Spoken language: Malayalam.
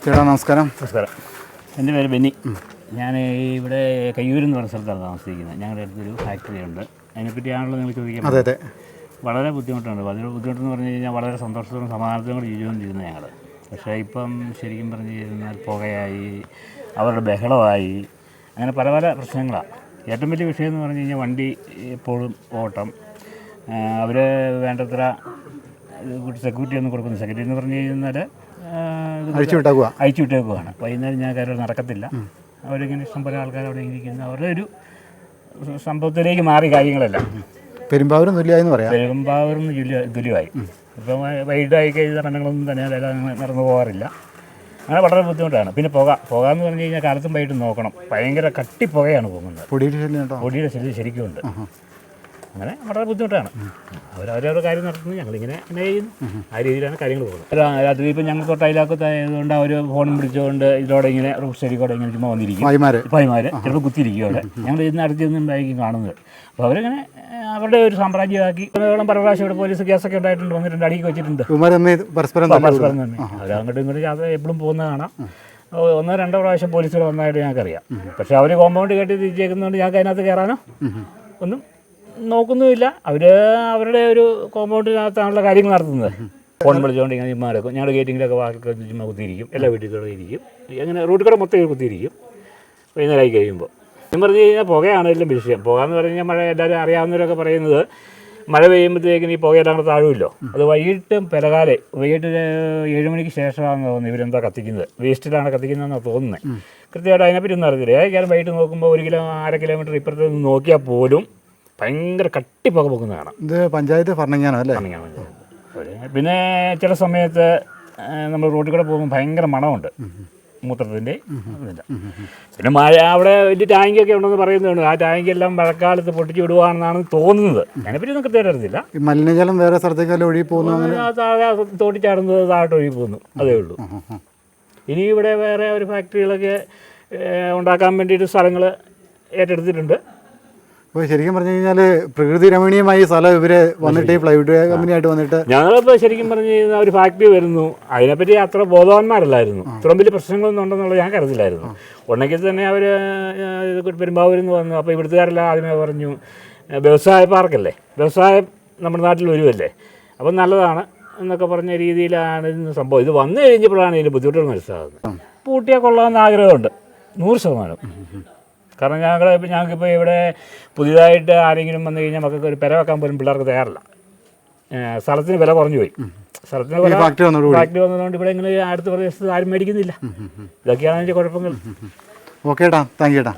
ചേട്ടാ നമസ്കാരം. നമസ്കാരം. എൻ്റെ പേര് ബെന്നി. ഞാൻ ഇവിടെ കയ്യൂരെന്ന് പറഞ്ഞ സ്ഥലത്താണ് താമസിക്കുന്നത്. ഞങ്ങളുടെ അടുത്തൊരു ഫാക്ടറി ഉണ്ട്. അതിനെപ്പറ്റിയാണല്ലോ നിങ്ങൾ ചോദിക്കുന്നത്. അതെ അതെ. വളരെ ബുദ്ധിമുട്ടുണ്ട്. അതിന് ബുദ്ധിമുട്ടെന്ന് പറഞ്ഞു കഴിഞ്ഞാൽ വളരെ സന്തോഷത്തോടും സമാധാനത്തോടും കൂടി ജീവിച്ചുകൊണ്ടിരുന്നത് ഞങ്ങൾ. പക്ഷേ ഇപ്പം ശരിക്കും പറഞ്ഞു കഴിഞ്ഞാൽ പുകയായി, അവരുടെ ബഹളമായി, അങ്ങനെ പല പല പ്രശ്നങ്ങളാണ്. ഏറ്റവും വലിയ വിഷയം എന്ന് പറഞ്ഞു കഴിഞ്ഞാൽ വണ്ടി എപ്പോഴും ഓട്ടം, അവർ വേണ്ടത്ര സെക്യൂരിറ്റി ഒന്നും കൊടുക്കുന്നു. സെക്യൂരിറ്റി എന്ന് പറഞ്ഞു കഴിഞ്ഞാൽ അഴിച്ചു വിട്ടേക്കുവാണ്. വൈകുന്നേരം ഞാൻ കാര്യം നടക്കത്തില്ല. അവരിങ്ങനെ ഇഷ്ടംപോലെ ആൾക്കാർ അവിടെ ഇരിക്കുന്നു. അവരുടെ ഒരു സംഭവത്തിലേക്ക് മാറി കാര്യങ്ങളെല്ലാം. പെരുമ്പാവൂരും തുല്യമായെന്ന് പറയാം. പെരുമ്പാവൂരിന്ന് തുല്യമായി. ഇപ്പം വൈകിട്ടായി കഴിഞ്ഞ സ്ഥലങ്ങളൊന്നും തന്നെ നടന്നു പോകാറില്ല. അങ്ങനെ വളരെ ബുദ്ധിമുട്ടാണ്. പിന്നെ പുക എന്ന് പറഞ്ഞു കഴിഞ്ഞാൽ കാലത്തും വൈകിട്ട് നോക്കണം. ഭയങ്കര കട്ടി പുകയാണ് പോകുന്നത്. പൊടിയുടെ ശല്യം ശരിക്കും ഉണ്ട്. അങ്ങനെ വളരെ ബുദ്ധിമുട്ടാണ്. അവരവരുടെ കാര്യം നടത്തുന്നത്, ഞങ്ങളിങ്ങനെ ചെയ്യുന്നു. ആ രീതിയിലാണ് കാര്യങ്ങൾ പോകുന്നത്. രാത്രി ഇപ്പം ഞങ്ങൾ തൊട്ടയിലാക്കത്തായതുകൊണ്ട് അവർ ഫോണും പിടിച്ചുകൊണ്ട് ഇതിലൂടെ ഇങ്ങനെ റോഡ് സൈഡിൽ കൂടെ ഇങ്ങനെ ചുമ്മാ വന്നിരിക്കും. ഭായിമാർ ചിലപ്പോൾ കുത്തിയിരിക്കും അവിടെ. ഞങ്ങൾ ഇതിന് അടുത്ത് നിന്നുണ്ടായിരിക്കും കാണുന്നത്. അപ്പോൾ അവരിങ്ങനെ അവരുടെ ഒരു സാമ്രാജ്യമാക്കി പല പ്രാവശ്യം ഇവിടെ പോലീസ് കേസൊക്കെ ഉണ്ടായിട്ടുണ്ട്, വന്നിട്ടുണ്ട്, അടിക്ക് വെച്ചിട്ടുണ്ട്. പരസ്പരം തന്നെ അവരങ്ങോട്ടും ഇങ്ങോട്ടും എപ്പോഴും പോകുന്നത് കാണാം. 1-2 പ്രാവശ്യം പോലീസുകൾ വന്നതായിട്ട് ഞങ്ങൾക്കറിയാം. പക്ഷേ അവർ കോമ്പൗണ്ട് കെട്ടി തിരിച്ചേക്കുന്നതുകൊണ്ട് ഞങ്ങൾക്ക് അതിനകത്ത് കയറാനോ ഒന്നും നോക്കുന്നുമില്ല. അവരുടെ ഒരു കോമ്പൗണ്ടിനകത്താണുള്ള കാര്യങ്ങൾ നടത്തുന്നത്. ഫോൺ വിളിച്ചുകൊണ്ട് ഇങ്ങനെ ചുമ്മാ എടുക്കും. ഞങ്ങളുടെ ഗേറ്റിങ്ങിലൊക്കെ വാക്കിൽ ചുമ്മാ കുത്തിയിരിക്കും. എല്ലാ വീട്ടിൽ ഇരിക്കും. അങ്ങനെ റോഡിൽ കൂടെ മൊത്തം കുത്തിയിരിക്കും വൈകുന്നേരമായി കഴിയുമ്പോൾ. എന്ന് പറഞ്ഞു കഴിഞ്ഞാൽ പുകയാണ് എല്ലാം വിഷയം. പുക എന്ന് പറഞ്ഞു കഴിഞ്ഞാൽ മഴ എല്ലാവരും അറിയാവുന്നവരൊക്കെ പറയുന്നത് മഴ പെയ്യുമ്പോഴത്തേക്കിന് ഈ പുകയെല്ലാം കൂടെ താഴുമല്ലോ. അത് വൈകിട്ട് വൈകിട്ട് 7 മണിക്ക് ശേഷമാണെന്ന് തോന്നുന്നത് ഇവരെന്താ കത്തിക്കുന്നത്. വേസ്റ്റിലാണ് കത്തിക്കുന്നതെന്നാണ് തോന്നുന്നത്. കൃത്യമായിട്ട് അതിനെപ്പറ്റി ഒന്നും അറിയത്തില്ല. ഏതായാലും വൈകിട്ട് നോക്കുമ്പോൾ 1 കിലോമീറ്റർ ഇപ്പുറത്ത് നിന്ന് നോക്കിയാൽ പോലും ഭയങ്കര കട്ടി പുക പൊക്കുന്നത് കാണാം. ഇത് പഞ്ചായത്ത് ഭരണങ്ങാനം അല്ലേ? പിന്നെ ചില സമയത്ത് നമ്മൾ റോഡിൽ കൂടെ പോകുമ്പോൾ ഭയങ്കര മണമുണ്ട് മൂത്രത്തിൻ്റെ. പിന്നെ മഴ അവിടെ വലിയ ടാങ്കൊക്കെ ഉണ്ടെന്ന് പറയുന്നുണ്ട്. ആ ടാങ്കെല്ലാം മഴക്കാലത്ത് പൊട്ടിച്ച് വിടുവാണെന്നാണ് തോന്നുന്നത്. അതിനെപ്പറ്റി ഒന്നും കൃത്യമായിട്ട് അറിയത്തില്ല. മലിനജലം വേറെ സ്ഥലത്തേക്കല്ല ഒഴുകി പോകുന്നു, താഴെ തോട്ടിച്ചാടുന്നത് താഴോട്ട് ഒഴുകി പോകുന്നു, അതേ ഉള്ളൂ. ഇനി ഇവിടെ വേറെ ഒരു ഫാക്ടറികളൊക്കെ ഉണ്ടാക്കാൻ വേണ്ടിയിട്ട് സ്ഥലങ്ങൾ ഏറ്റെടുത്തിട്ടുണ്ട്. അപ്പോൾ ശരിക്കും പറഞ്ഞു കഴിഞ്ഞാൽ പ്രകൃതി രമണീയമായ സ്ഥലം ഇവര് വന്നിട്ട് ഈ പ്ലൈവുഡ് കമ്പനിയായിട്ട് വന്നിട്ട് ഞങ്ങളിപ്പോൾ ശരിക്കും പറഞ്ഞു കഴിഞ്ഞാൽ ഒരു ഫാക്ടറി വരുന്നു, അതിനെപ്പറ്റി അത്ര ബോധവാന്മാരല്ലായിരുന്നു. ഇത്രയും വലിയ പ്രശ്നങ്ങളൊന്നും ഉണ്ടെന്നുള്ളത് ഞാൻ കരുതില്ലായിരുന്നു. ഉണ്ടെങ്കിൽ തന്നെ അവർ പെരുമ്പാവൂരിൽ നിന്ന് വന്നു. അപ്പോൾ ഇവിടുത്തുകാരെല്ലാം ആദ്യമേ പറഞ്ഞു വ്യവസായ പാർക്കല്ലേ, വ്യവസായം നമ്മുടെ നാട്ടിൽ വരുമല്ലേ, അപ്പം നല്ലതാണ് എന്നൊക്കെ പറഞ്ഞ രീതിയിലാണ് ഇന്ന് സംഭവം. ഇത് വന്നു കഴിഞ്ഞപ്പോഴാണ് ഇതിൻ്റെ ബുദ്ധിമുട്ടുകൾ മനസ്സിലാകുന്നത്. പൂട്ടിയാൽ കൊള്ളാമെന്ന് ആഗ്രഹമുണ്ട് 100%. കാരണം ഞങ്ങൾക്കിപ്പോൾ ഇവിടെ പുതിയതായിട്ട് ആരെങ്കിലും വന്നു കഴിഞ്ഞാൽ മക്കൾക്ക് ഒരു പെര വെക്കാൻ പോലും പിള്ളേർക്ക് തയ്യാറില്ല. സ്ഥലത്തിന് വില കുറഞ്ഞു പോയി. സ്ഥലത്തിന് ഫാക്ടറി വന്നതുകൊണ്ട് ഇവിടെ ഇങ്ങനെ അടുത്ത പ്രദേശത്ത് ആരും മേടിക്കുന്നില്ല. ഇതൊക്കെയാണ് അതിൻ്റെ കുഴപ്പങ്ങൾ. ഓക്കെ ഏട്ടാ, താങ്ക് യു ഏട്ടാ.